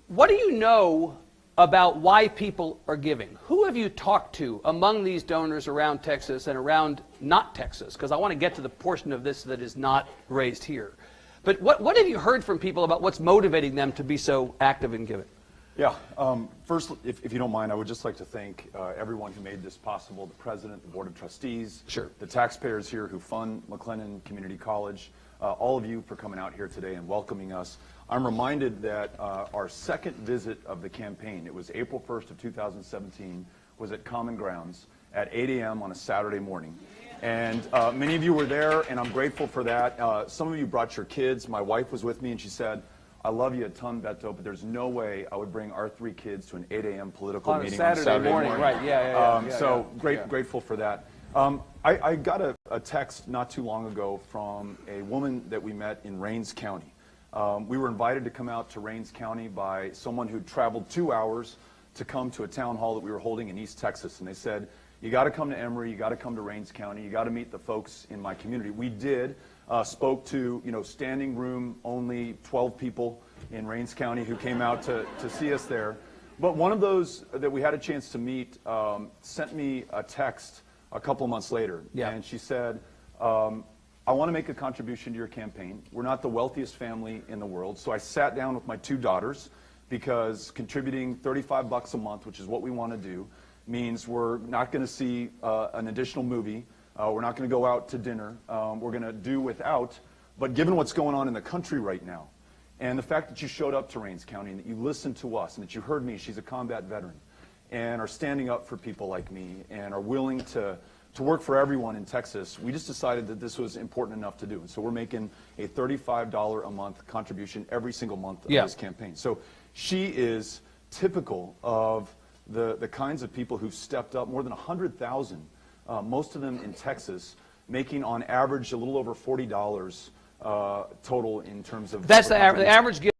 What do you know about why people are giving? Who have you talked to among these donors around Texas and around not Texas? Because I want to get to the portion of this that is not raised here. But what have you heard from people about what's motivating them to be so active in giving? Yeah. First, if you don't mind, I would just like to thank everyone who made this possible, the president, the board of trustees, sure, the taxpayers here who fund McLennan Community College, all of you for coming out here today and welcoming us. I'm reminded that our second visit of the campaign, it was April 1st of 2017, was at Common Grounds at 8 a.m. on a Saturday morning. And many of you were there, and I'm grateful for that. Some of you brought your kids. My wife was with me, and she said, I love you a ton, Beto, but there's no way I would bring our 3 kids to an 8 a.m. political meeting on Saturday morning. Right, Grateful for that. I got a text not too long ago from a woman that we met in Rains County. We were invited to come out to Rains County by someone who traveled 2 hours to come to a town hall that we were holding in East Texas. And they said, you got to come to Emory, you got to come to Rains County, you got to meet the folks in my community. We did. Spoke to, standing room only 12 people in Rains County who came out to see us there. But one of those that we had a chance to meet sent me a text a couple of months later. Yeah. And she said, I want to make a contribution to your campaign. We're not the wealthiest family in the world. So I sat down with my 2 daughters because contributing $35 a month, which is what we want to do, means we're not going to see an additional movie. We're not going to go out to dinner. We're going to do without. But given what's going on in the country right now, and the fact that you showed up to Rains County and that you listened to us and that you heard me, she's a combat veteran, and are standing up for people like me and are willing to work for everyone in Texas, we just decided that this was important enough to do. And so we're making a $35 a month contribution every single month of this campaign. So she is typical of the kinds of people who've stepped up, more than 100,000. Most of them in Texas, making on average a little over $40 total in terms of... That's the average gift.